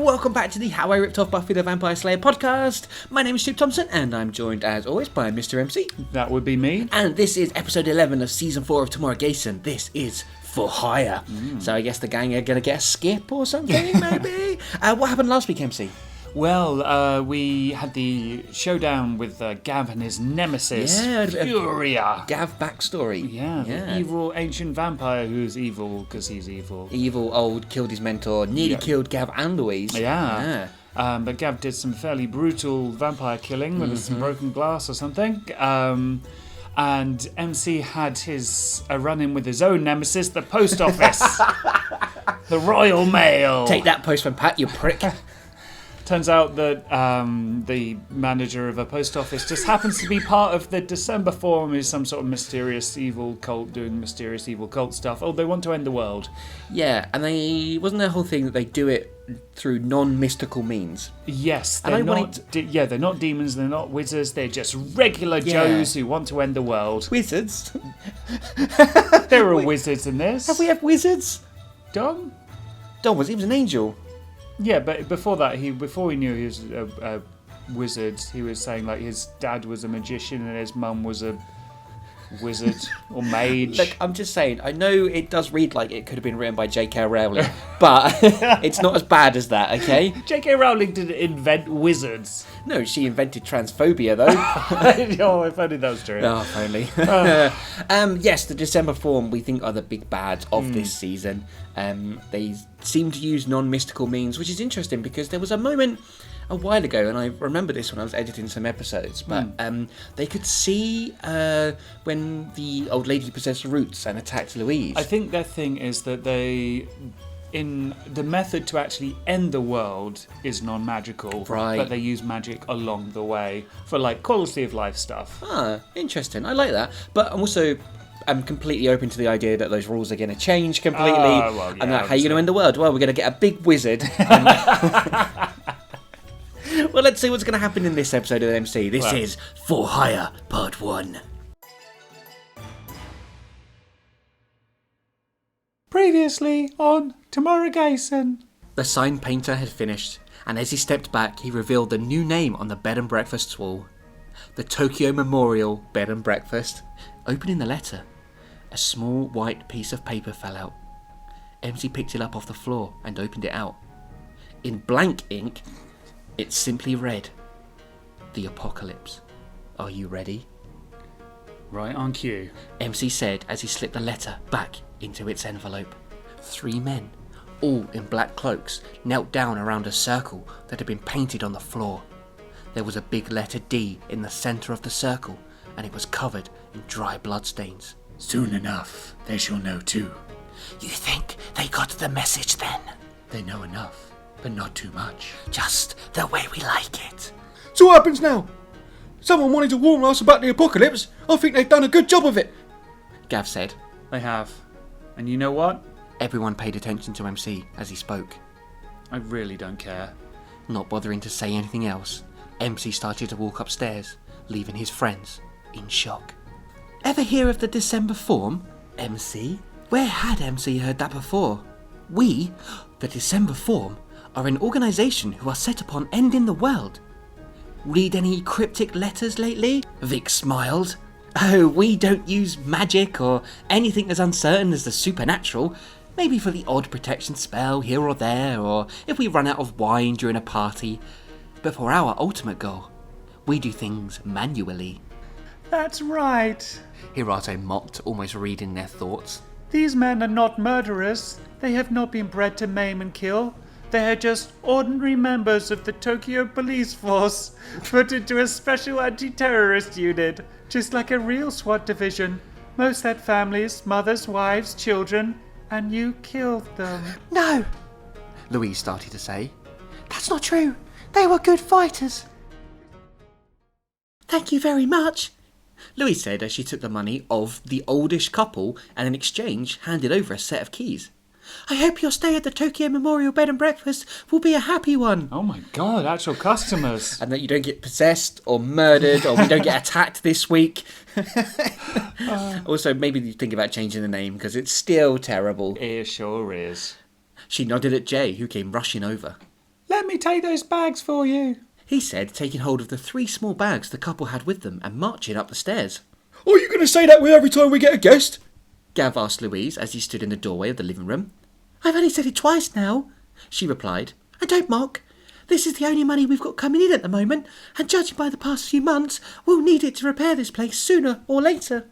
welcome back to the How I Ripped Off Buffy the Vampire Slayer podcast. My name is Stu Thompson, and I'm joined, as always, by Mr. MC. That would be me. And this is episode 11 of season 4 of Tomuarigassen. This is For Hire. So I guess the gang are going to get a skip or something, maybe? What happened last week, MC? Well, we had the showdown with Gav and his nemesis, Furia. Gav backstory. Yeah, the evil ancient vampire who's evil because he's evil. Evil, old, killed his mentor, nearly killed Gav and Louise. Yeah. But Gav did some fairly brutal vampire killing with some broken glass or something. And MC had a run-in with his own nemesis, the post office. The Royal Mail. Take that, Postman Pat, you prick. Turns out that the manager of a post office just happens to be part of the December Forum, is some sort of mysterious evil cult doing mysterious evil cult stuff. Oh, they want to end the world. Yeah, and wasn't their whole thing that they do it through non-mystical means? Yes, they're not demons, they're not wizards, they're just regular Joes who want to end the world. Wizards? There are wizards in this. Have we had wizards? Dom was an angel. Yeah, but before that, before we knew he was a wizard, he was saying like his dad was a magician and his mum was a wizard or mage. Look, I'm just saying, I know it does read like it could have been written by J.K. Rowling, but it's not as bad as that, okay? J.K. Rowling didn't invent wizards. No, she invented transphobia, though. Oh, if only that was true. Oh, if only. Yes, the December Forum, we think, are the big bads of this season. They seem to use non-mystical means, which is interesting because there was a moment a while ago, and I remember this when I was editing some episodes, but they could see when the old lady possessed Roots and attacked Louise. I think their thing is that in the method to actually end the world is non-magical, right? But they use magic along the way for like quality of life stuff. Ah, interesting. I like that, but I'm completely open to the idea that those rules are going to change completely. And that how are you going to end the world? Well, we're going to get a big wizard. Well, let's see what's going to happen in this episode of MC. This is For Hire, Part 1. Previously on Tomuarigassen. The sign painter had finished, and as he stepped back, he revealed the new name on the bed and breakfast wall. The Tokyo Memorial Bed and Breakfast. Opening the letter, a small white piece of paper fell out. MC picked it up off the floor and opened it out. In blank ink, it simply read, "The Apocalypse. Are you ready?" Right on cue, MC said as he slipped the letter back into its envelope. 3 men, all in black cloaks, knelt down around a circle that had been painted on the floor. There was a big letter D in the centre of the circle, and it was covered in dry bloodstains. "Soon enough, they shall know too." "You think they got the message then?" "They know enough, but not too much. "Just the way we like it." "So what happens now? Someone wanted to warn us about the apocalypse. I think they've done a good job of it," Gav said. they have. And you know what? Everyone paid attention to MC as he spoke. I really don't care. Not bothering to say anything else, MC started to walk upstairs, leaving his friends in shock. Ever hear of the December Forum, MC? Where had MC heard that before? We, the December Forum, are an organisation who are set upon ending the world. Read any cryptic letters lately? Vic smiled. Oh, we don't use magic or anything as uncertain as the supernatural. Maybe for the odd protection spell here or there, or if we run out of wine during a party. But for our ultimate goal, we do things manually. That's right. Hirate mocked, almost reading their thoughts. These men are not murderers. They have not been bred to maim and kill. They are just ordinary members of the Tokyo police force, put into a special anti-terrorist unit, just like a real SWAT division. Most had families, mothers, wives, children, and you killed them. "No," Louise started to say. "That's not true. They were good fighters." "Thank you very much," Louise said as she took the money of the oldish couple and in exchange handed over a set of keys. "I hope your stay at the Tokyo Memorial Bed and Breakfast will be a happy one." Oh my god, actual customers. "And that you don't get possessed or murdered or we don't get attacked this week." Also, maybe you think about changing the name because it's still terrible. It sure is. She nodded at Jay, who came rushing over. Let me take those bags for you. he said, taking hold of the 3 small bags the couple had with them and marching up the stairs. Are you going to say that way every time we get a guest? Gav asked Louise as he stood in the doorway of the living room. I've only said it twice now, she replied. And don't mock. This is the only money we've got coming in at the moment, and judging by the past few months, we'll need it to repair this place sooner or later.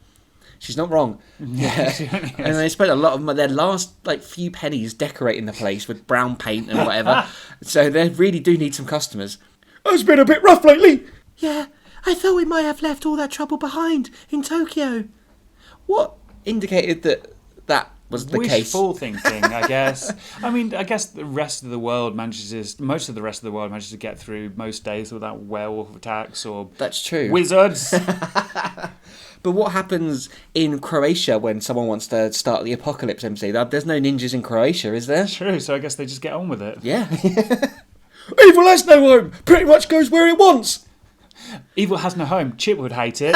She's not wrong. Yeah. And they spent a lot of their last few pennies decorating the place with brown paint and whatever. So they really do need some customers. It's been a bit rough lately. Yeah, I thought we might have left all that trouble behind in Tokyo. What indicated that was the case? Wishful thinking, I guess. I mean, I guess most of the rest of the world manages to get through most days without werewolf attacks or That's true. wizards. But what happens in Croatia when someone wants to start the apocalypse, MC? There's no ninjas in Croatia, is there? True, so I guess they just get on with it. Yeah. Evil has no home. Pretty much goes where it wants. Evil has no home. Chip would hate it.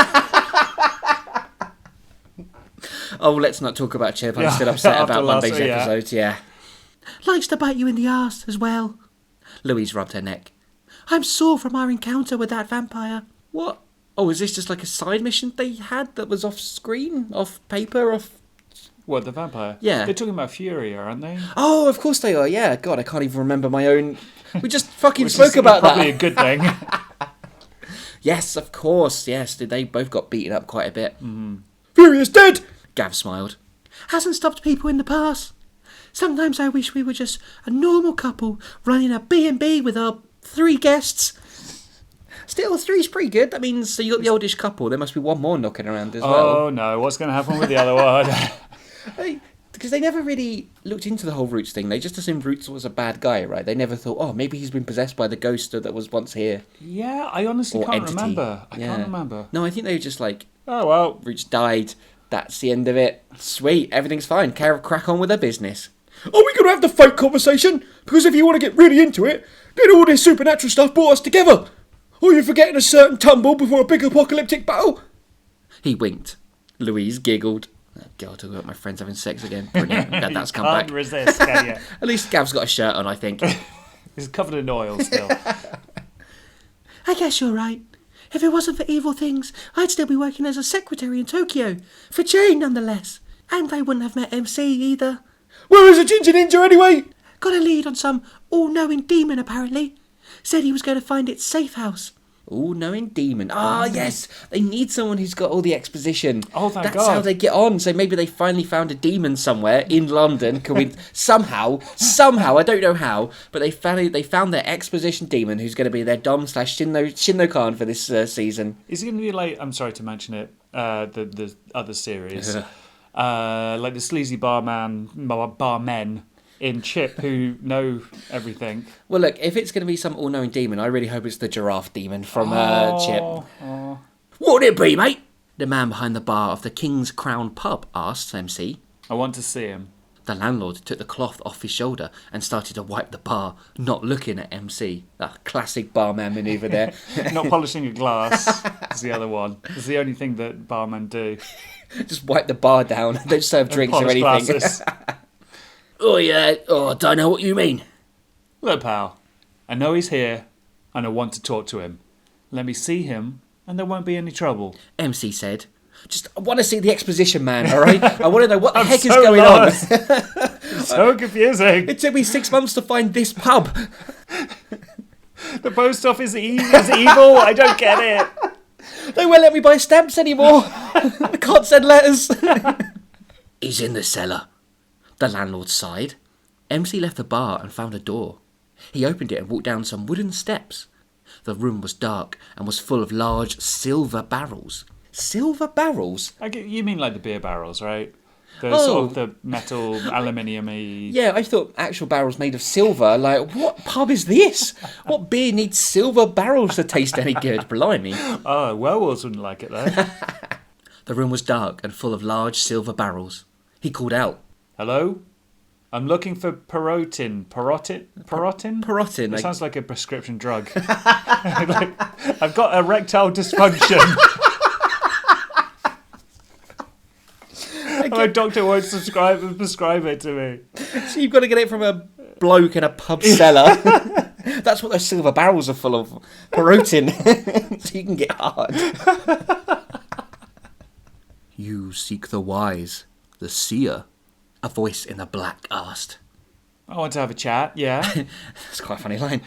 Oh, let's not talk about Chip. I'm Yeah, still upset after about last- Monday's yeah. episode, yeah. Likes to bite you in the arse as well. Louise rubbed her neck. I'm sore from our encounter with that vampire. What? Oh, is this just like a side mission they had that was off screen, off paper, off... What, the vampire? Yeah. They're talking about Fury, aren't they? Oh, of course they are, yeah. God, I can't even remember my own... We just fucking Which spoke is about probably that. a good thing. Yes, of course, yes. They both got beaten up quite a bit. Fury is dead. Gav smiled. Hasn't stopped people in the past. Sometimes I wish we were just a normal couple running a B&B with our 3 guests. Still, 3's pretty good. That means so you got the oldish couple. There must be one more knocking around as well. Oh no, what's going to happen with the other one? Because they never really looked into the whole Roots thing. They just assumed Roots was a bad guy, right? They never thought, oh, maybe he's been possessed by the ghost that was once here. Yeah, I honestly Or can't entity. remember. I Yeah. can't remember. No, I think they were just like, Oh well. Roots died. That's the end of it. Sweet, everything's fine. Crack on with their business. Are we going to have the fake conversation? Because if you want to get really into it, then all this supernatural stuff brought us together. Or you're forgetting a certain tumble before a big apocalyptic battle? He winked. Louise giggled. Oh, God, talking about my friends having sex again. Brilliant. Glad that's come Can't back. resist, can you? At least Gav's got a shirt on, I think. He's covered in oil still. I guess you're right. If it wasn't for evil things, I'd still be working as a secretary in Tokyo. For Jane, nonetheless. And I wouldn't have met MC either. Where is the Ginger Ninja anyway? Got a lead on some all-knowing demon, apparently. Said he was going to find its safe house. All-knowing demon. Ah, yes. They need someone who's got all the exposition. Oh, thank That's God. how they get on. So maybe they finally found a demon somewhere in London. Somehow, I don't know how, but they found their exposition demon who's going to be their Dom/Shinno Khan for this season. Is it going to be like, I'm sorry to mention it, the other series, like the sleazy barmen in Chip who know everything. Well, look, if it's going to be some all-knowing demon, I really hope it's the giraffe demon from Chip. Oh. What would it be, mate? The man behind the bar of the King's Crown pub asked MC. I want to see him. The landlord took the cloth off his shoulder and started to wipe the bar, not looking at MC. That classic barman manoeuvre there. Not polishing a glass is the other one. It's the only thing that barmen do. Just wipe the bar down. Don't serve drinks or Polish anything. glasses. Oh, yeah. Oh, I don't know what you mean. Look, pal, I know he's here and I want to talk to him. Let me see him and there won't be any trouble. MC said. I want to see the exposition man, all right? I want to know what the heck is so going lost. on. So confusing. It took me 6 months to find this pub. The post office is evil. I don't get it. They won't let me buy stamps anymore. I can't send letters. He's in the cellar. The landlord sighed. MC left the bar and found a door. He opened it and walked down some wooden steps. The room was dark and was full of large silver barrels. Silver barrels? You mean like the beer barrels, right? The Oh. sort of the metal, aluminium-y... Yeah, I thought actual barrels made of silver. Like, what pub is this? What beer needs silver barrels to taste any good? Blimey. Oh, werewolves wouldn't like it, though. The room was dark and full of large silver barrels. He called out. Hello? I'm looking for Parotin. Parotin? Parotin. It sounds like a prescription drug. Like, I've got erectile dysfunction. My doctor won't prescribe it to me. So you've got to get it from a bloke in a pub cellar. That's what those silver barrels are full of. Protein. So you can get hard. You seek the wise, the seer, a voice in the black asked. I want to have a chat, yeah? That's quite a funny line.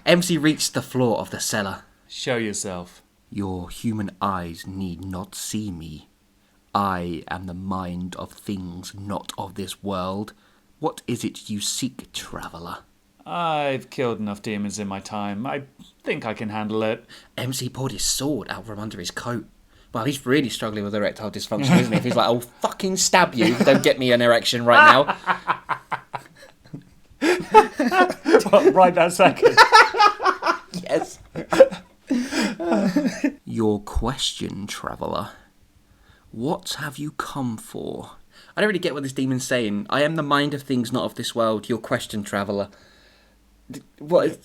MC reached the floor of the cellar. Show yourself. Your human eyes need not see me. I am the mind of things not of this world. What is it you seek, traveller? I've killed enough demons in my time. I think I can handle it. MC pulled his sword out from under his coat. Well, he's really struggling with erectile dysfunction, isn't he? If he's like, I'll fucking stab you if you don't get me an erection right now. Right that second. Yes. Your question, traveller. What have you come for? I don't really get what this demon's saying. I am the mind of things not of this world. Your question, traveller. What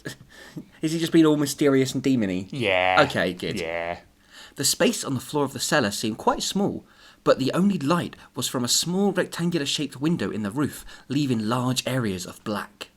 is he just being all mysterious and demony? Yeah. Okay, good. Yeah. The space on the floor of the cellar seemed quite small, but the only light was from a small rectangular-shaped window in the roof, leaving large areas of black.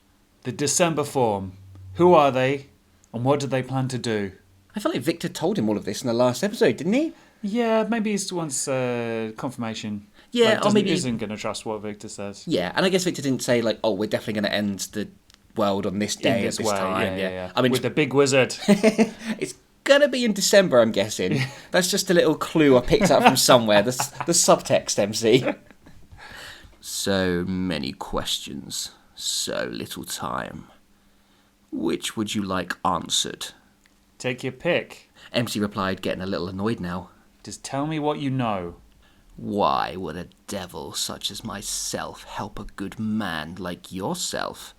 The December form. Who are they? And what do they plan to do? I feel like Victor told him all of this in the last episode, didn't he? Yeah, maybe he wants confirmation. Yeah, or maybe... isn't going to trust what Victor says. Yeah, and I guess Victor didn't say, like, oh, we're definitely going to end the world on this day at this time. Yeah. I mean, with the big wizard. It's going to be in December, I'm guessing. That's just a little clue I picked up from somewhere. The subtext, MC. So many questions, so little time. Which would you like answered? Take your pick. MC replied, getting a little annoyed now. Just tell me what you know. Why would a devil such as myself help a good man like yourself,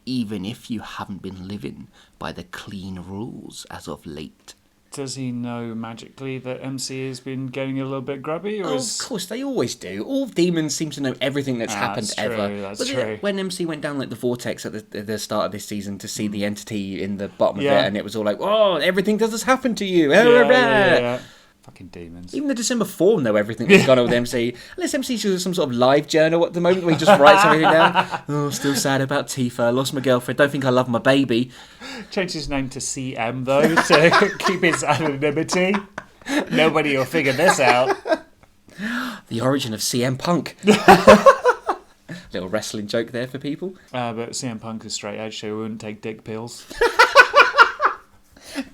even if you haven't been living by the clean rules as of late? Does he know magically that MC has been getting a little bit grubby? Or Of course, they always do. All demons seem to know everything that's happened that's ever. true, that's Wasn't true. it when MC went down like the vortex at the start of this season to see the entity in the bottom of Yeah. it, and it was all like, oh, everything does this happen to you. Yeah. Fucking demons. Even the December form know everything that's gone on with MC. Unless MC's doing some sort of live journal at the moment where he just writes everything down. Oh, still sad about Tifa. Lost my girlfriend. Don't think I love my baby. Changed his name to CM, though, to keep his anonymity. Nobody will figure this out. The origin of CM Punk. Little wrestling joke there for people. But CM Punk is straight edge, so he wouldn't take dick pills.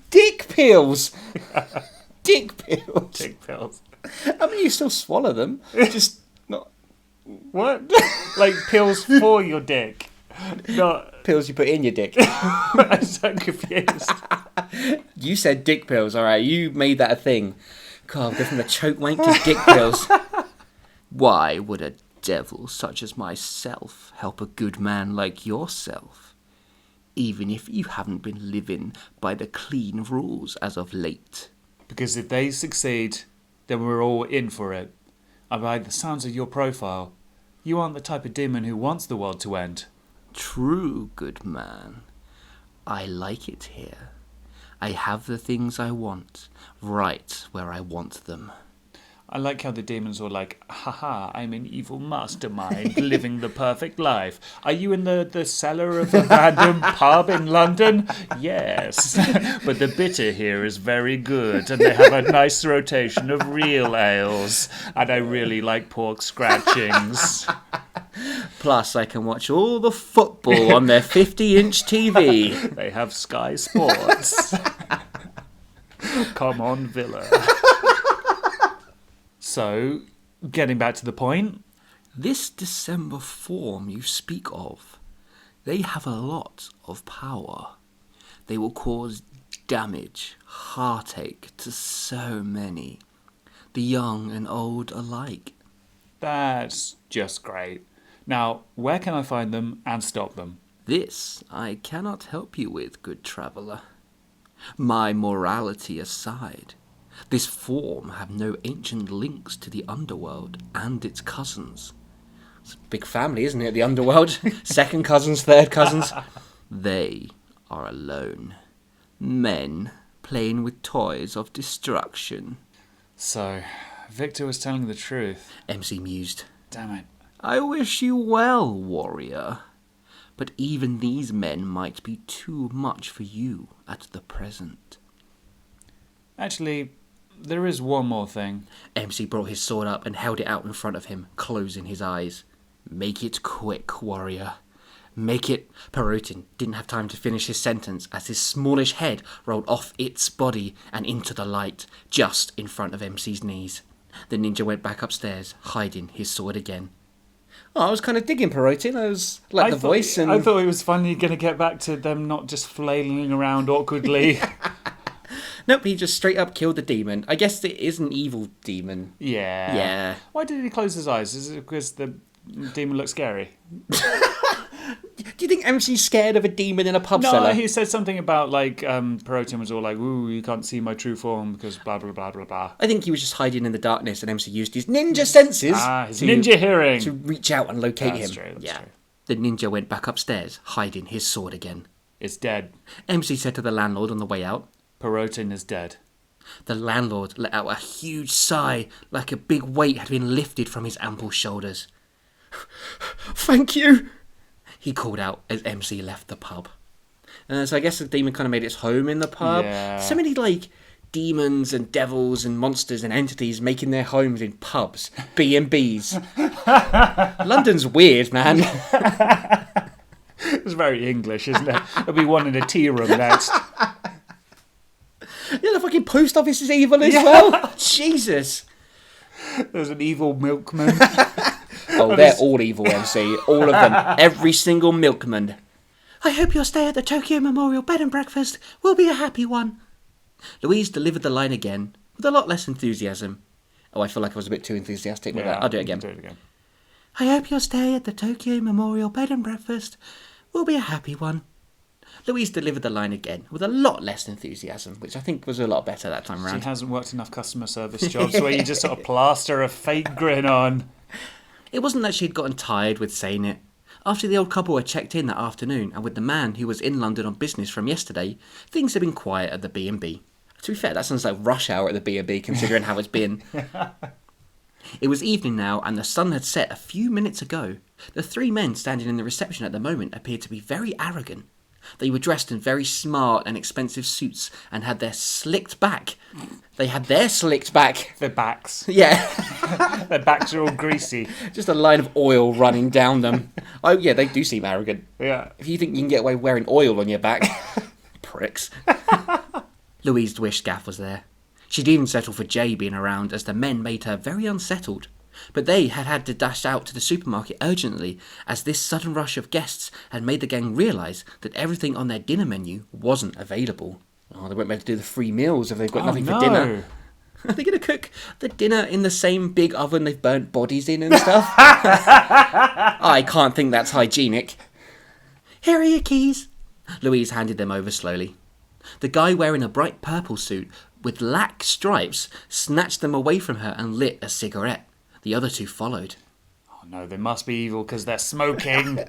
Dick pills! Dick pills. Dick pills. I mean, you still swallow them, just not What? Like pills for your dick. Not... pills you put in your dick. I'm so confused. You said dick pills, alright, you made that a thing. God, go from the choke wank to dick pills. Why would a devil such as myself help a good man like yourself, even if you haven't been living by the clean rules as of late? Because if they succeed, then we're all in for it. And by the sounds of your profile, you aren't the type of demon who wants the world to end. True, good man. I like it here. I have the things I want, right where I want them. I like how the demons were like, haha, I'm an evil mastermind living the perfect life. Are you in the cellar of a random pub in London? Yes. But the bitter here is very good, and they have a nice rotation of real ales, and I really like pork scratchings. Plus, I can watch all the football on their 50-inch TV. They have Sky Sports. Come on, Villa. So, getting back to the point. This December form you speak of, they have a lot of power. They will cause damage, heartache to so many, the young and old alike. That's just great. Now, where can I find them and stop them? This I cannot help you with, good traveller. My morality aside, this form have no ancient links to the underworld and its cousins. It's a big family, isn't it, the underworld? Second cousins, third cousins. They are alone. Men playing with toys of destruction. So, Victor was telling the truth. MC mused. Damn it. I wish you well, warrior. but even these men might be too much for you at the present. Actually, there is one more thing. MC brought his sword up and held it out in front of him, closing his eyes. Make it quick, warrior. Make it... Perotin didn't have time to finish his sentence as his smallish head rolled off its body and into the light, just in front of MC's knees. The ninja went back upstairs, hiding his sword again. Oh, I was kind of digging Perotin. I was like voice and... I thought it was finally going to get back to them not just flailing around awkwardly. Nope, he just straight up killed the demon. I guess it is an evil demon. Yeah. Yeah. Why did he close his eyes? Is it because the demon looked scary? Do you think MC's scared of a demon in a pub No, cellar? he said something about, like, Perotin was all like, ooh, you can't see my true form because blah, blah, blah, blah, blah. I think he was just hiding in the darkness and MC used his ninja senses His ninja hearing. to reach out and locate him. That's true. The ninja went back upstairs, hiding his sword again. It's dead. MC said to the landlord on the way out. Perotin is dead. The landlord let out a huge sigh, like a big weight had been lifted from his ample shoulders. Thank you. He called out as MC left the pub. So I guess the demon kind of made its home in the pub. Yeah. So many, like, demons and devils and monsters and entities making their homes in pubs, B&Bs. London's weird, man. It's very English, isn't it? There'll be one in a tea room next. Yeah, the fucking post office is evil as well. Jesus. There's an evil milkman. Oh, they're all evil, MC. All of them. Every single milkman. I hope your stay at the Tokyo Memorial Bed and Breakfast will be a happy one. Louise delivered the line again, with a lot less enthusiasm. Oh, I feel like I was a bit too enthusiastic with that. I'll do it again. Do it again. I hope your stay at the Tokyo Memorial Bed and Breakfast will be a happy one. Louise delivered the line again, with a lot less enthusiasm, which I think was a lot better that time She around. hasn't worked enough customer service jobs where you just sort of plaster a fake grin on. It wasn't that she'd gotten tired with saying it. After the old couple had checked in that afternoon, and with the man who was in London on business from yesterday, things had been quiet at the B&B. To be fair, that sounds like rush hour at the B&B, considering how it's been. It was evening now, and the sun had set a few minutes ago. The three men standing in the reception at the moment appeared to be very arrogant. They were dressed in very smart and expensive suits, and had their slicked back. They had their slicked back. Their backs. Yeah. Their backs are all greasy. Just a line of oil running down them. Oh, yeah, they do seem arrogant. Yeah. If you think you can get away wearing oil on your back, pricks. Louise wished Gaff was there. She'd even settle for Jay being around, as the men made her very unsettled. But they had had to dash out to the supermarket urgently, as this sudden rush of guests had made the gang realise that everything on their dinner menu wasn't available. Oh, they weren't meant to do the free meals if they've got nothing for dinner. Are they going to cook the dinner in the same big oven they've burnt bodies in and stuff? I can't think that's hygienic. Here are your keys. Louise handed them over slowly. The guy wearing a bright purple suit with lac stripes snatched them away from her and lit a cigarette. The other two followed. Oh no, they must be evil because they're smoking.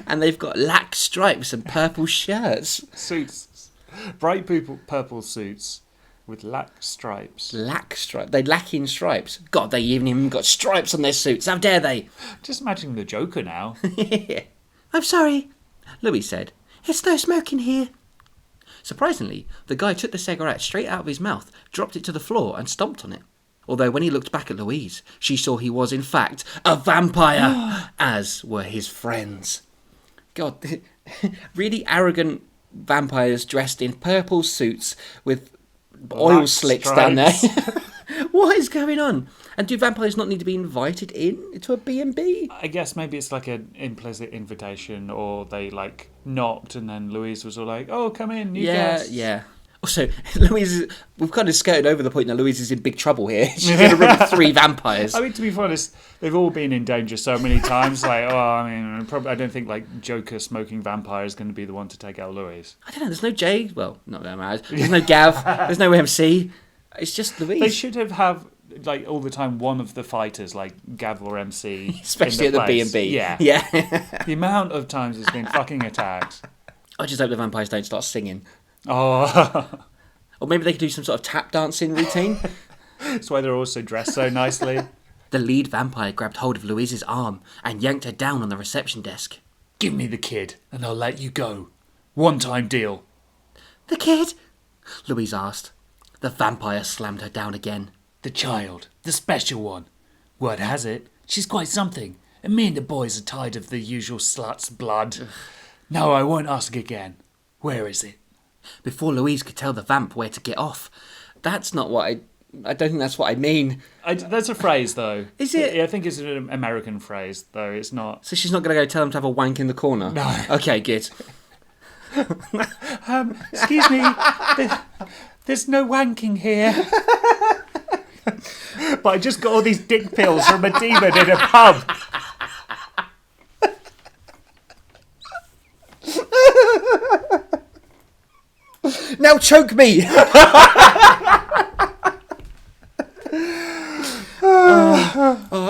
And they've got lac stripes and purple shirts. Suits. Bright purple suits with lac stripes. Lac stripes? They lack in stripes. God, they even got stripes on their suits. How dare they? Just imagining the Joker now. I'm sorry, Louis said. It's no smoking here. Surprisingly, the guy took the cigarette straight out of his mouth, dropped it to the floor and stomped on it. Although when he looked back at Louise, she saw he was in fact a vampire, as were his friends. God, really arrogant vampires dressed in purple suits with oil slicks down there. What is going on? And do vampires not need to be invited in to a B&B? I guess maybe it's like an implicit invitation, or they like knocked and then Louise was all like, oh, come in, you guests. Yeah. Also, Louise, we've kind of skirted over the point that Louise is in big trouble here. She's in a room with three vampires. I mean, to be honest, they've all been in danger so many times. Like, I don't think like Joker smoking vampire is going to be the one to take out Louise. I don't know. There's no Jay. Well, not that matters. There's no Gav. There's no MC. It's just Louise. They should have like all the time one of the fighters, like Gav or MC, especially at the B&B. Yeah. The amount of times it's been fucking attacked. I just hope the vampires don't start singing. Oh. Or maybe they could do some sort of tap dancing routine. That's why they're also dressed so nicely. The lead vampire grabbed hold of Louise's arm and yanked her down on the reception desk. Give me the kid, and I'll let you go. One-time deal. The kid? Louise asked. The vampire slammed her down again. The child, the special one. Word has it, she's quite something, and me and the boys are tired of the usual slut's blood. No, I won't ask again. Where is it? Before Louise could tell the vamp where to get off. That's not what I don't think that's what I mean. That's a phrase, though. Is it? Yeah, I think it's an American phrase, though. It's not. So she's not going to go tell him to have a wank in the corner? No. Okay, good. Excuse me. There's no wanking here. But I just got all these dick pills from a demon in a pub. Now choke me!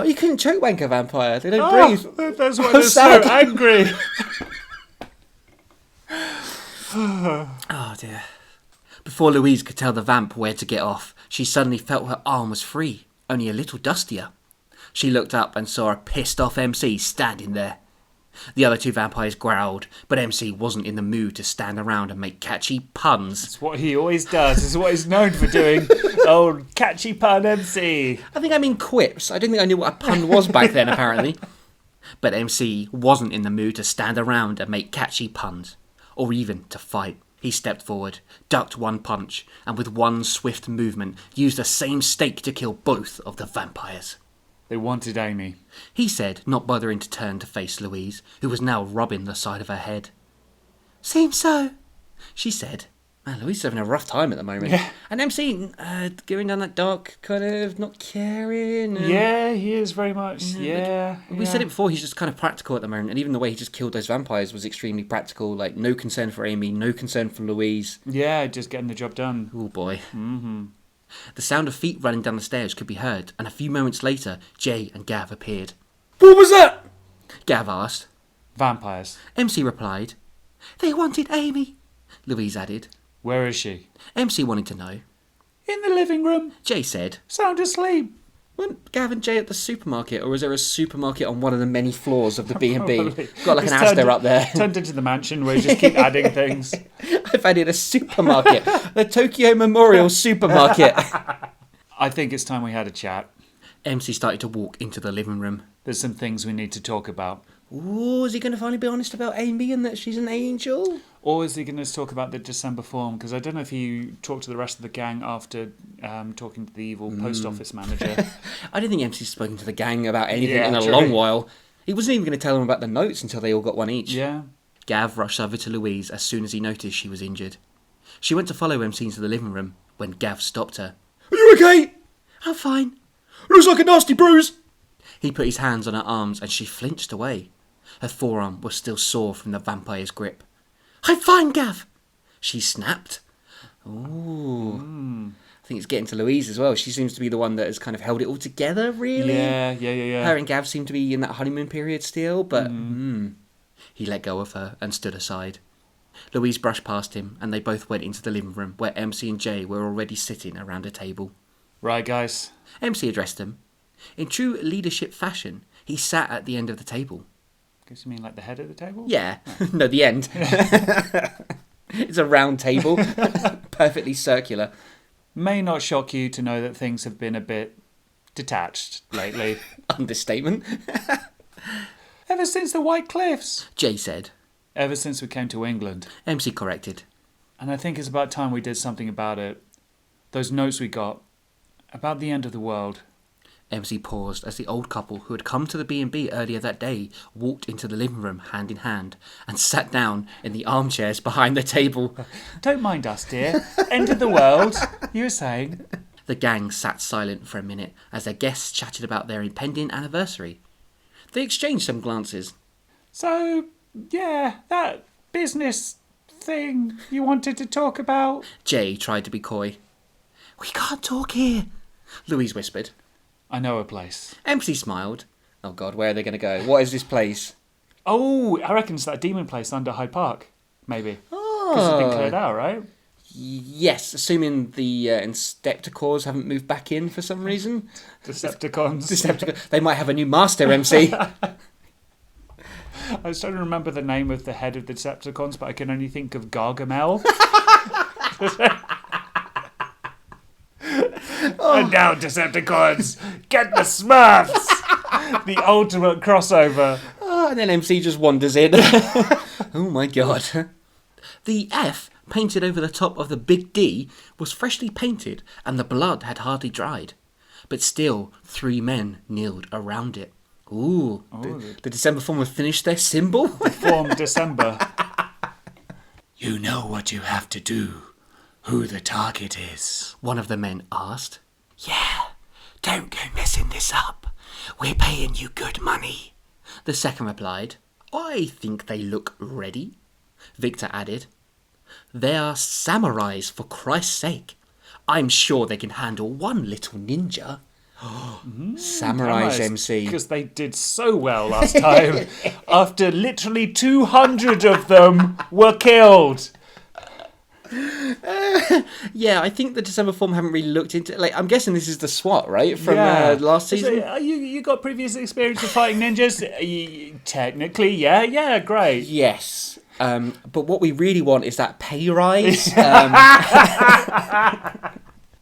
You couldn't choke wank a vampire. They don't breathe. That's why I'm they're so sad. angry. Oh dear. Before Louise could tell the vamp where to get off, she suddenly felt her arm was free, only a little dustier. She looked up and saw a pissed off MC standing there. The other two vampires growled, but MC wasn't in the mood to stand around and make catchy puns. It's what he always does. It's what he's known for doing. Old catchy pun MC. I think I mean quips. I don't think I knew what a pun was back then, apparently. But MC wasn't in the mood to stand around and make catchy puns, or even to fight. He stepped forward, ducked one punch, and with one swift movement used the same stake to kill both of the vampires. They wanted Amy. He said, not bothering to turn to face Louise, who was now rubbing the side of her head. Seems so, she said. Man, Louise is having a rough time at the moment. Yeah. And MC, going down that dark kind of not caring. Yeah, he is very much. Yeah. We said it before, he's just kind of practical at the moment. And even the way he just killed those vampires was extremely practical. Like, no concern for Amy, no concern for Louise. Yeah, just getting the job done. Oh boy. Mm-hmm. The sound of feet running down the stairs could be heard, and a few moments later, Jay and Gav appeared. What was that? Gav asked. Vampires. MC replied. They wanted Amy, Louise added. Where is she? MC wanted to know. In the living room. Jay said. Sound asleep. Weren't Gav and Jay at the supermarket, or was there a supermarket on one of the many floors of the B&B? Probably. Got like It's an Asda up there. Turned into the mansion where you just keep adding things. I've added a supermarket. The Tokyo Memorial Supermarket. I think it's time we had a chat. MC started to walk into the living room. There's some things we need to talk about. Ooh, is he going to finally be honest about Amy and that she's an angel? Or is he going to talk about the December form? Because I don't know if he talked to the rest of the gang after talking to the evil post office manager. I don't think MC's spoken to the gang about anything Yeah, in a true. long while. He wasn't even going to tell them about the notes until they all got one each. Yeah. Gav rushed over to Louise as soon as he noticed she was injured. She went to follow MC into the living room when Gav stopped her. Are you okay? I'm fine. Looks like a nasty bruise. He put his hands on her arms and she flinched away. Her forearm was still sore from the vampire's grip. I'm fine, Gav, she snapped. Ooh. I think it's getting to Louise as well. She seems to be the one that has kind of held it all together, really. Yeah. Her and Gav seem to be in that honeymoon period still, but he let go of her and stood aside. Louise brushed past him and they both went into the living room where MC and Jay were already sitting around a table. Right, guys. MC addressed them. In true leadership fashion, he sat at the end of the table. Guess you mean like the head of the table? Yeah, no, the end. It's a round table, perfectly circular. May not shock you to know that things have been a bit detached lately. Understatement. Ever since the White Cliffs. Jay said. Ever since we came to England. MC corrected. And I think it's about time we did something about it. Those notes we got. About the end of the world. MC paused as the old couple who had come to the B&B earlier that day walked into the living room hand in hand and sat down in the armchairs behind the table. Don't mind us, dear. End of the world, you were saying. The gang sat silent for a minute as their guests chatted about their impending anniversary. They exchanged some glances. So, yeah, that business thing you wanted to talk about. Jay tried to be coy. We can't talk here, Louise whispered. I know a place. MC smiled. Oh God, where are they going to go? What is this place? Oh, I reckon it's that demon place under Hyde Park. Maybe. Because it's been cleared out, right? Yes, assuming the Inspectacores haven't moved back in for some reason. Decepticons. They might have a new master, MC. I was trying to remember the name of the head of the Decepticons, but I can only think of Gargamel. And now, Decepticons, get the Smurfs! The ultimate crossover. Oh, and then MC just wanders in. Oh my god. The F painted over the top of the big D was freshly painted and the blood had hardly dried. But still, 3 men kneeled around it. Ooh, the December form have finished their symbol? Form December. You know what you have to do. Who the target is. One of the men asked. Yeah, don't go messing this up. We're paying you good money. The second replied. I think they look ready. Victor added. They are samurais, for Christ's sake. I'm sure they can handle one little ninja. Samurais, MC. Because they did so well last time. After literally 200 of them were killed. Yeah, I think the December form haven't really looked into it. Like, I'm guessing this is the SWAT, right? From last season? You got previous experience of fighting ninjas? Technically, yeah, great. Yes. But what we really want is that pay rise.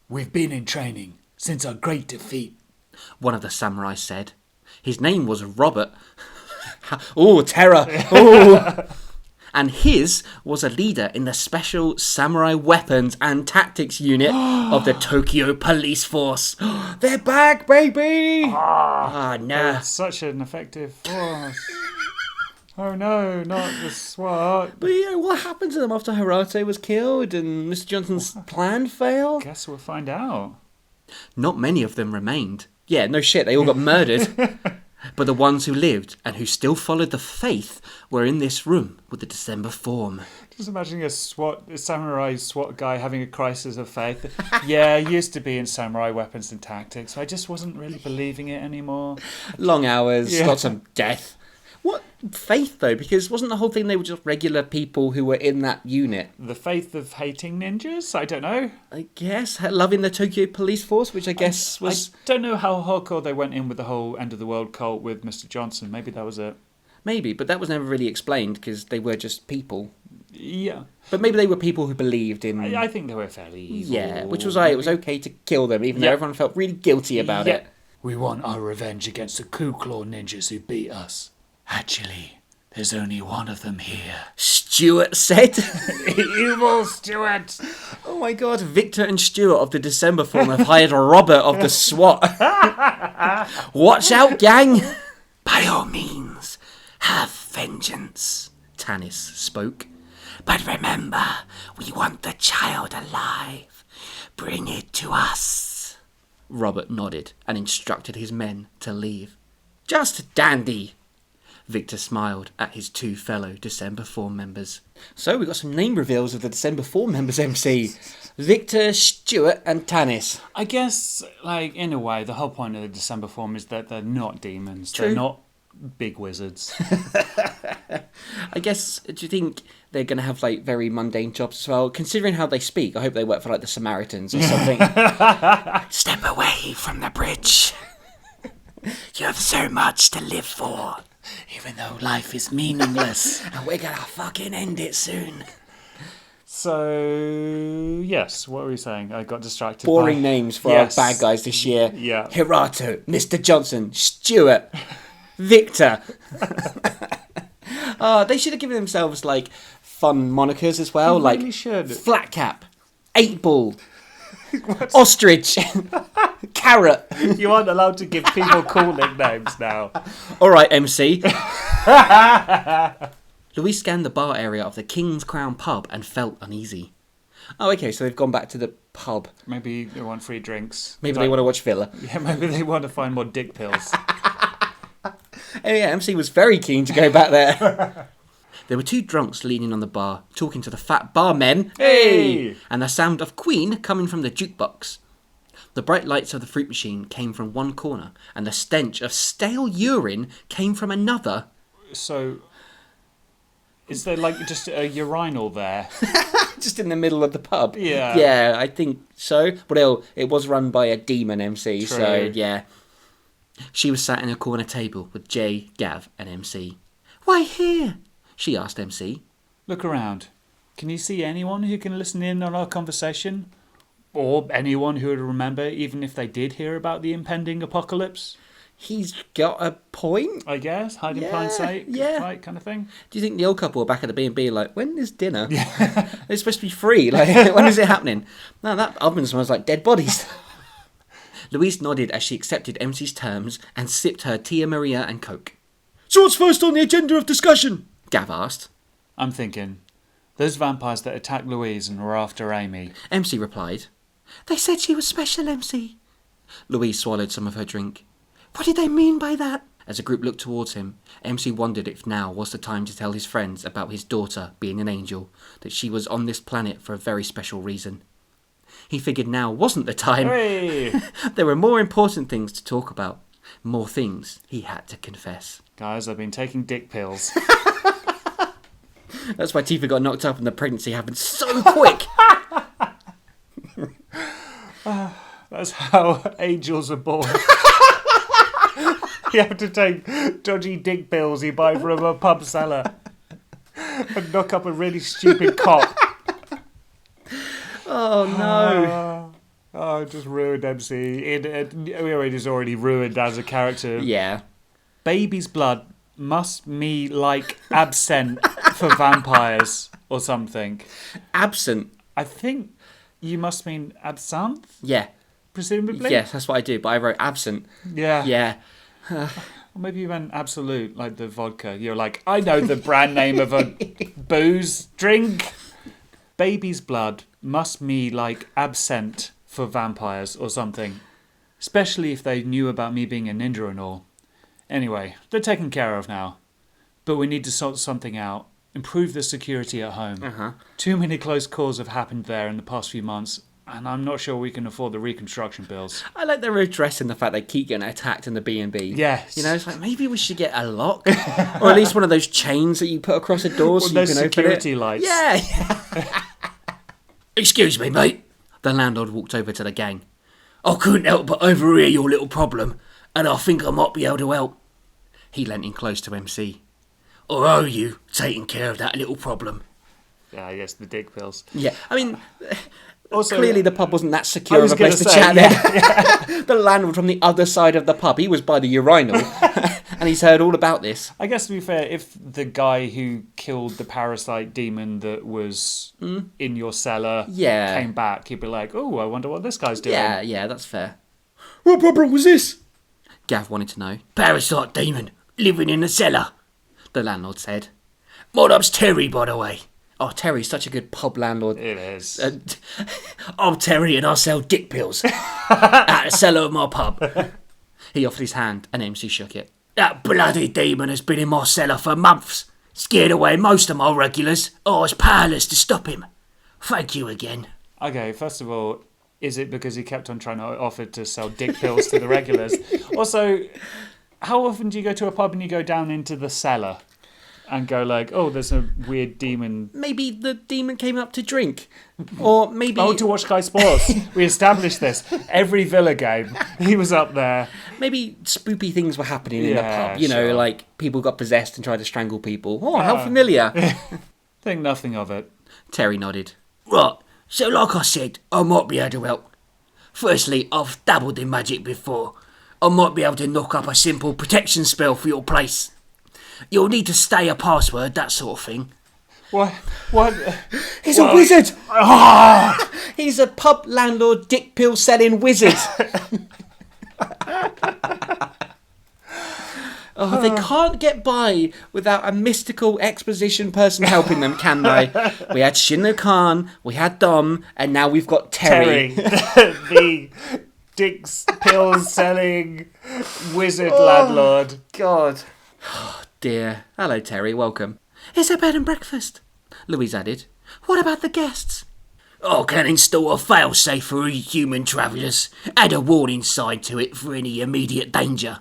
We've been in training since our great defeat. One of the samurai said. His name was Robert. Oh, terror. Oh. And his was a leader in the Special Samurai Weapons and Tactics Unit of the Tokyo Police Force. They're back, baby! Ah, nah. That's such an effective force. Oh no, not the SWAT. But you know, what happened to them after Hirate was killed and Mr. Johnson's plan failed? Guess we'll find out. Not many of them remained. Yeah, no shit, they all got murdered. But the ones who lived and who still followed the faith were in this room with the December form. Just imagining a samurai SWAT guy having a crisis of faith. Yeah, I used to be in samurai weapons and tactics. I just wasn't really believing it anymore. Long hours, Yeah. lots of death. What faith, though? Because wasn't the whole thing they were just regular people who were in that unit? The faith of hating ninjas? I don't know. I guess. Loving the Tokyo Police Force, which I guess was... I don't know how hardcore they went in with the whole end of the world cult with Mr. Johnson. Maybe that was it. Maybe, but that was never really explained because they were just people. Yeah. But maybe they were people who believed in... I think they were fairly evil. Yeah, which was it was okay to kill them, even though Yeah. everyone felt really guilty about Yeah. it. We want our revenge against the Ku Claw ninjas who beat us. Actually, there's only one of them here. Stuart said. Evil Stuart! Oh my god, Victor and Stuart of the December form have hired Robert of the SWAT. Watch out, gang! By all means, have vengeance, Tanis spoke. but remember, we want the child alive. Bring it to us. Robert nodded and instructed his men to leave. Just dandy! Victor smiled at his 2 fellow December form members. So we got some name reveals of the December form members, MC. Victor, Stuart and Tanis. I guess, like, in a way, the whole point of the December form is that they're not demons. True. They're not big wizards. I guess, do you think they're going to have, like, very mundane jobs as well? Considering how they speak, I hope they work for, like, the Samaritans or something. Step away from the bridge. You have so much to live for. Even though life is meaningless. And we're gonna fucking end it soon. So, yes, what were we saying? I got distracted Boring by... names for Yes. our bad guys this year. Yeah. Hirato, Mr. Johnson, Stuart, Victor. They should have given themselves, like, fun monikers as well. They like really should. Flat Cap, 8 Ball, Ostrich, Carrot. You aren't allowed to give people cool nicknames now. All right, MC. Louis scanned the bar area of the King's Crown pub and felt uneasy. Oh, okay, so they've gone back to the pub. Maybe they want free drinks. Maybe they want to watch Villa. Yeah, maybe they want to find more dick pills. Oh yeah, MC was very keen to go back there. There were 2 drunks leaning on the bar, talking to the fat barmen. Hey! And the sound of Queen coming from the jukebox. The bright lights of the fruit machine came from one corner, and the stench of stale urine came from another. So, is there like just a urinal there? Just in the middle of the pub. Yeah. Yeah, I think so. But it was run by a demon MC, True. so yeah. She was sat in a corner table with Jay, Gav, and MC. Why here? She asked MC. Look around. Can you see anyone who can listen in on our conversation? Or anyone who would remember even if they did hear about the impending apocalypse? He's got a point. I guess, hide in plain sight, yeah. right, kind of thing. Do you think the old couple were back at the B&B like, when is dinner? It's supposed to be free. Like, when is it happening? No, that oven smells like dead bodies. Louise nodded as she accepted MC's terms and sipped her Tia Maria and Coke. So what's first on the agenda of discussion? Gav asked. I'm thinking, those vampires that attacked Louise and were after Amy. MC replied. They said she was special, MC. Louise swallowed some of her drink. What did they mean by that? As the group looked towards him, MC wondered if now was the time to tell his friends about his daughter being an angel, that she was on this planet for a very special reason. He figured now wasn't the time. Hey! There were more important things to talk about. More things he had to confess. Guys, I've been taking dick pills. That's why Tifa got knocked up and the pregnancy happened so quick. That's how angels are born. You have to take dodgy dick pills you buy from a pub cellar and knock up a really stupid cop. Oh no. Oh, just ruined MC. He's already ruined as a character. Yeah. Baby's blood must me like absent for vampires or something. Absent. I think you must mean absinthe, Yeah. presumably? Yes, that's what I do, but I wrote absent. Yeah. Yeah. Or maybe you meant absolute, like the vodka. You're like, I know the brand name of a booze drink. Baby's blood must me like absent for vampires or something. Especially if they knew about me being a ninja and all. Anyway, they're taken care of now. But we need to sort something out. Improve the security at home. Too many close calls have happened there in the past few months, and I'm not sure we can afford the reconstruction bills. I like they're addressing the fact they keep getting attacked in the B&B. Yes. You know, it's like, maybe we should get a lock. Or at least one of those chains that you put across a door so you those can open security it. lights. Yeah. Excuse me, mate. The landlord walked over to the gang. I couldn't help but overhear your little problem, and I think I might be able to help. He leant in close to MC. Or are you taking care of that little problem? Yeah, yes, the dick pills. Yeah, I mean, Also, clearly the pub wasn't that secure of a gonna place to say, chat there. The landlord from the other side of the pub, he was by the urinal, and he's heard all about this. I guess to be fair, if the guy who killed the parasite demon that was in your cellar came back, he'd be like, oh, I wonder what this guy's doing. Yeah, that's fair. What problem was this? Gav wanted to know. Parasite demon, living in the cellar. The landlord said. My name's Terry, by the way. Oh, Terry's such a good pub landlord. It is. I'm Terry and I sell dick pills at the cellar of my pub. He offered his hand and MC shook it. That bloody demon has been in my cellar for months. Scared away most of my regulars. I was powerless to stop him. Thank you again. Okay, first of all, is it because he kept on trying to offer to sell dick pills to the regulars? Also, how often do you go to a pub and you go down into the cellar and go like, oh, there's a weird demon? Maybe the demon came up to drink. Or maybe... Oh, to watch Sky Sports. We established this. Every Villa game, he was up there. Maybe spoopy things were happening in the Yeah, pub. You know, sure. like people got possessed and tried to strangle people. Oh, how familiar. Think nothing of it. Terry nodded. Right, so like I said, I might be able to help. Firstly, I've dabbled in magic before. I might be able to knock up a simple protection spell for your place. You'll need to stay a password, that sort of thing. What? What? He's a wizard! He's a pub landlord, dick pill selling wizard. Oh, they can't get by without a mystical exposition person helping them, can they? We had Shinno Khan, we had Dom, and now we've got Terry. The dicks pills selling wizard landlord. God. Oh, dear. Hello, Terry. Welcome. Is there bed and breakfast? Louise added. What about the guests? I can install a failsafe for human travellers. Add a warning sign to it for any immediate danger.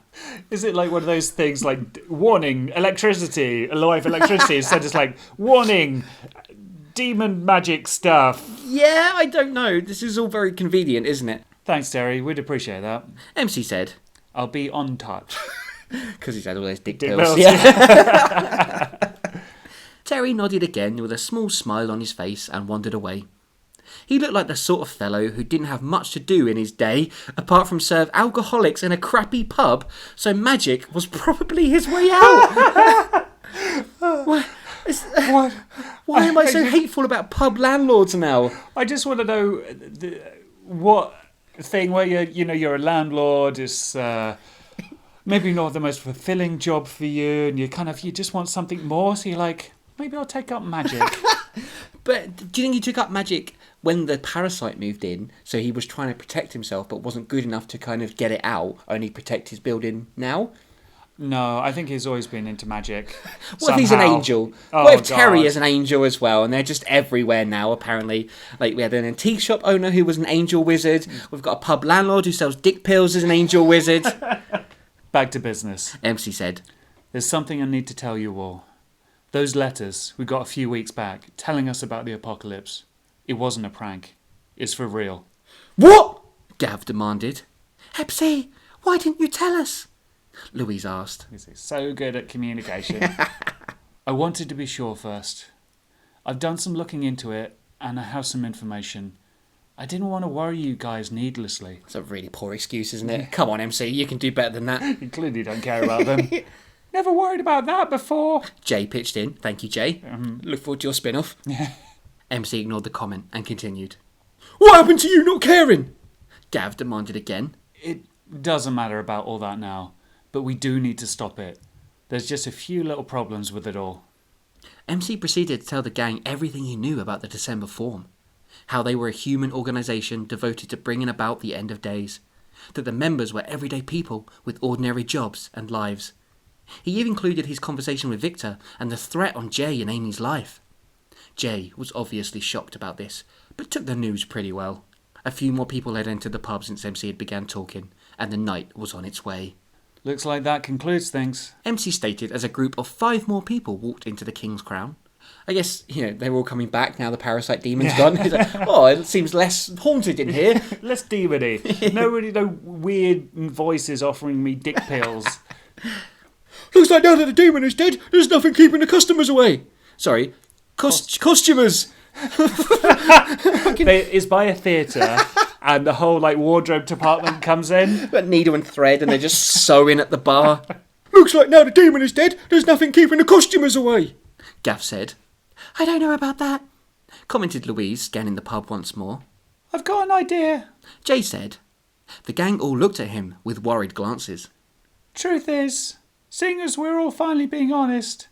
Is it like one of those things like warning electricity, live electricity? Instead, it's like warning demon magic stuff. Yeah, I don't know. This is all very convenient, isn't it? Thanks, Terry. We'd appreciate that. MC said. I'll be on touch. Because he's had all those dick Dick pills. pills, Yeah. Terry nodded again with a small smile on his face and wandered away. He looked like the sort of fellow who didn't have much to do in his day apart from serve alcoholics in a crappy pub, so magic was probably his way out. Why am I so hateful about pub landlords now? I just want to know what thing where you're a landlord is maybe not the most fulfilling job for you, and you just want something more. So you're like, maybe I'll take up magic. But do you think he took up magic when the parasite moved in? So he was trying to protect himself, but wasn't good enough to kind of get it out, only protect his building now? No, I think he's always been into magic. What if he's an somehow. angel? Oh, What if Terry God. is an angel as well? And they're just everywhere now, apparently. Like, we had an antique shop owner who was an angel wizard. We've got a pub landlord who sells dick pills as an angel wizard. Back to business. MC said. There's something I need to tell you all. Those letters we got a few weeks back telling us about the apocalypse. It wasn't a prank. It's for real. What? Gav demanded. MC, why didn't you tell us? Louise asked. He's so good at communication. I wanted to be sure first. I've done some looking into it and I have some information. I didn't want to worry you guys needlessly. That's a really poor excuse, isn't it? Come on, MC, you can do better than that. You clearly don't care about them. Never worried about that before. Jay pitched in. Thank you, Jay. Look forward to your spin-off. MC ignored the comment and continued. What happened to you not caring? Gav demanded again. It doesn't matter about all that now, but we do need to stop it. There's just a few little problems with it all. MC proceeded to tell the gang everything he knew about the December Form. How they were a human organisation devoted to bringing about the end of days. That the members were everyday people with ordinary jobs and lives. He even included his conversation with Victor and the threat on Jay and Amy's life. Jay was obviously shocked about this, but took the news pretty well. A few more people had entered the pub since MC had began talking, and the night was on its way. Looks like that concludes things. MC stated as a group of 5 more people walked into the King's Crown. I guess, they were all coming back now the parasite demon's gone. He's like, oh, it seems less haunted in here. Less demony. No weird voices offering me dick pills. Looks like now that the demon is dead, there's nothing keeping the customers away. Sorry, costumers. It's by a theatre, and the whole wardrobe department comes in. Got needle and thread and they're just sewing at the bar. Looks like now the demon is dead, there's nothing keeping the costumers away. Gav said. I don't know about that, commented Louise, scanning the pub once more. I've got an idea. Jay said. The gang all looked at him with worried glances. Truth is, seeing as we're all finally being honest,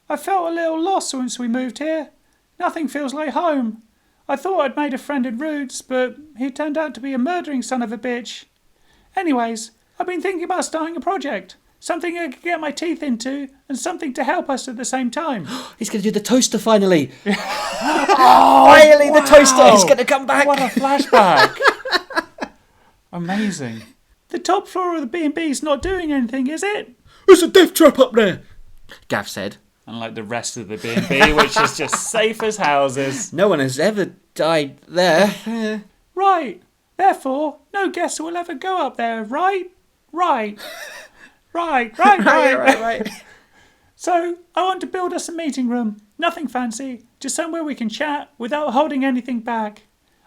I felt a little lost since we moved here. Nothing feels like home. I thought I'd made a friend in Roots, but he turned out to be a murdering son of a bitch. Anyways, I've been thinking about starting a project. Something I could get my teeth into, and something to help us at the same time. He's going to do the toaster finally. Finally, the toaster is going to come back. What a flashback. Amazing. The top floor of the B&B's not doing anything, is it? There's a death trap up there. Gav said. Unlike the rest of the B&B, which is just safe as houses. No one has ever died there. Right. Therefore, no guest will ever go up there, right? Right. Right. So, I want to build us a meeting room. Nothing fancy, just somewhere we can chat without holding anything back.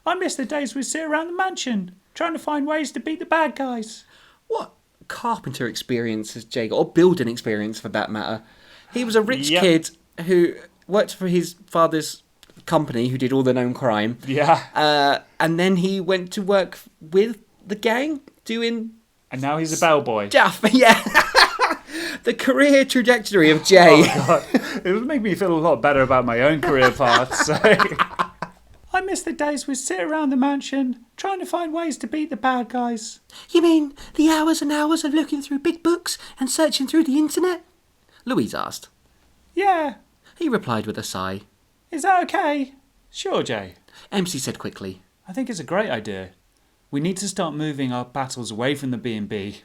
I miss the days we'd sit around the mansion, trying to find ways to beat the bad guys. What carpenter experience has Jay got? Or building experience for that matter? He was a rich Yep. kid who worked for his father's company who did all the known crime. Yeah. And then he went to work with the gang doing And now he's a bellboy. stuff. Yeah. The career trajectory of Jay. Oh, God. It would make me feel a lot better about my own career path. So. I miss the days we'd sit around the mansion, trying to find ways to beat the bad guys. You mean the hours and hours of looking through big books and searching through the internet? Louise asked. Yeah. He replied with a sigh. Is that okay? Sure, Jay. MC said quickly. I think it's a great idea. We need to start moving our battles away from the B&B.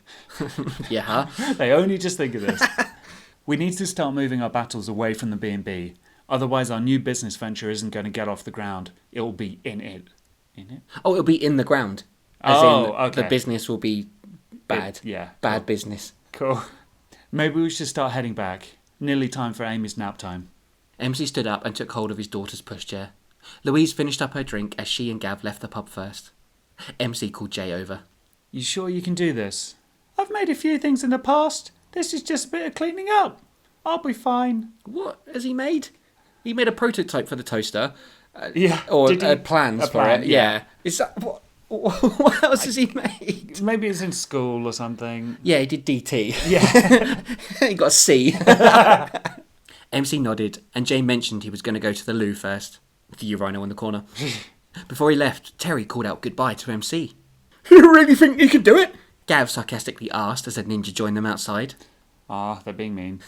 Yeah. They only just think of this. We need to start moving our battles away from the B&B. Otherwise, our new business venture isn't going to get off the ground. It will be in it. In it? Oh, it'll be in the ground. As Oh, in okay. the business will be bad. Yeah. Bad business. Cool. Maybe we should start heading back. Nearly time for Amy's nap time. MC stood up and took hold of his daughter's pushchair. Louise finished up her drink as she and Gav left the pub first. MC called Jay over. You sure you can do this? I've made a few things in the past. This is just a bit of cleaning up. I'll be fine. What has he made? He made a prototype for the toaster. Yeah. Or Did he? plans A for plan, it. yeah. Yeah. Is that what else has he made? Maybe it's in school or something. Yeah, he did DT. Yeah. He got a C. MC nodded, and Jay mentioned he was going to go to the loo first. The urinal in the corner. Before he left, Terry called out goodbye to MC. You really think you can do it? Gav sarcastically asked as a ninja joined them outside. They're being mean.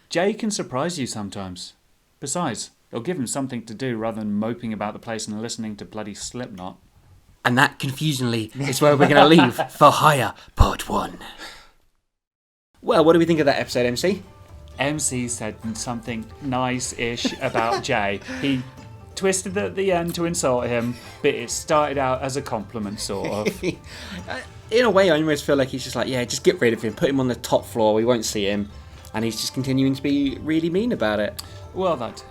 Jay can surprise you sometimes. Besides, it'll give him something to do rather than moping about the place and listening to bloody Slipknot. And that, confusingly, is where we're going to leave For Hire Part 1. Well, what do we think of that episode, MC? MC said something nice-ish about Jay. He twisted at the end to insult him, but it started out as a compliment, sort of. In a way, I almost feel like he's just like, yeah, just get rid of him, put him on the top floor, we won't see him. And he's just continuing to be really mean about it. Well, that.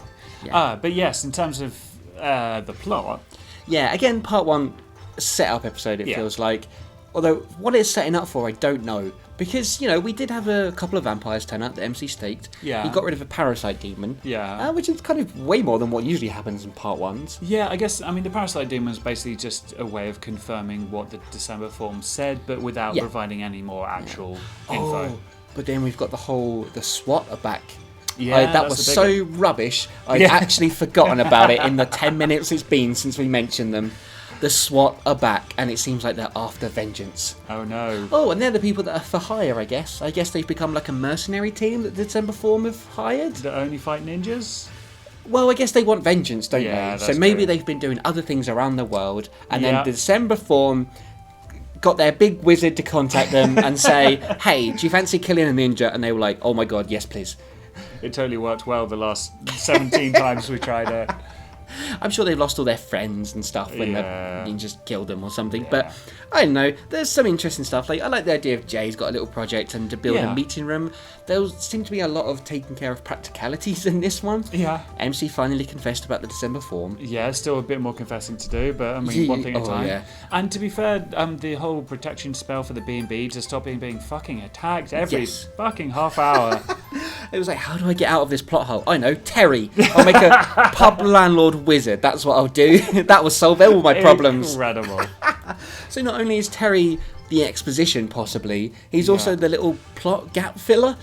Yeah. But yes, in terms of the plot. Yeah, again, part 1, set-up episode, it Yeah. feels like. Although, what it's setting up for, I don't know. Because, we did have a couple of vampires turn up that MC staked. Yeah. He got rid of a parasite demon. Yeah. Which is kind of way more than what usually happens in part 1s. Yeah, I guess, the Parasite Demon is basically just a way of confirming what the December form said, but without Yeah. providing any more actual info. Oh, but then we've got the SWAT are back. Yeah, that that's was the so big rubbish. I'd actually forgotten about it in the 10 minutes it's been since we mentioned them. The SWAT are back, and it seems like they're after vengeance. Oh no. Oh, and they're the people that are for hire, I guess. I guess they've become like a mercenary team that the December Form have hired. The only fight ninjas? Well, I guess they want vengeance, don't Yeah, they? So that's maybe true. they've been doing other things around the world, and Yeah. then the December Form got their big wizard to contact them and say, hey, do you fancy killing a ninja? And they were like, oh my god, yes please. It totally worked well the last 17 times we tried it. I'm sure they've lost all their friends and stuff when Yeah. the ninjas killed them or something. But I don't know. There's some interesting stuff. Like I like the idea of Jay's got a little project and to build Yeah. a meeting room. There seem to be a lot of taking care of practicalities in this one. Yeah. MC finally confessed about the December Form. Yeah, still a bit more confessing to do, but Yeah, one thing at a oh, time. yeah. And to be fair, the whole protection spell for the B&B to stop him being fucking attacked every Yes. fucking half hour. It was like, how do I get out of this plot hole? I know, Terry. I'll make a pub landlord wizard. That's what I'll do. That will solve all my problems. Incredible. So not only is Terry the exposition, possibly, he's also the little plot gap filler.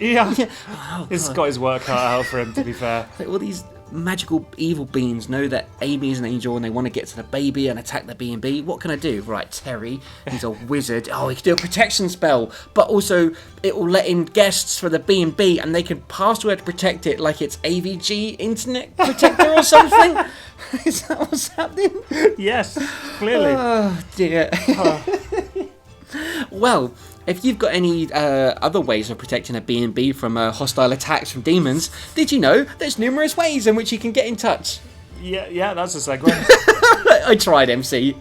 Yeah. Oh, He's got his work cut out for him, to be fair. Like all these magical evil beings know that Amy is an angel and they want to get to the baby and attack the B&B. What can I do? Right, Terry, he's a wizard. Oh, he can do a protection spell, but also it will let in guests for the B&B and they can password protect it like it's AVG Internet Protector or something. Is that what's happening? Yes, clearly. Oh dear. Well, if you've got any other ways of protecting a B&B from hostile attacks from demons, did you know there's numerous ways in which you can get in touch? Yeah, that's a segue. I tried, MC.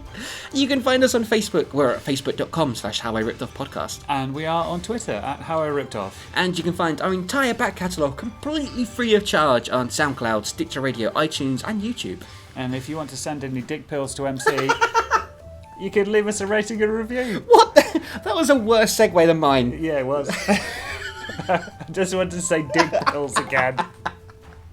You can find us on Facebook. We're at facebook.com/HowIRippedOffPodcast. And we are on Twitter at How I Ripped Off. And you can find our entire back catalogue completely free of charge on SoundCloud, Stitcher Radio, iTunes and YouTube. And if you want to send any dick pills to MC, you could leave us a rating and review. What? That was a worse segue than mine. Yeah, it was. I just wanted to say dick pills again.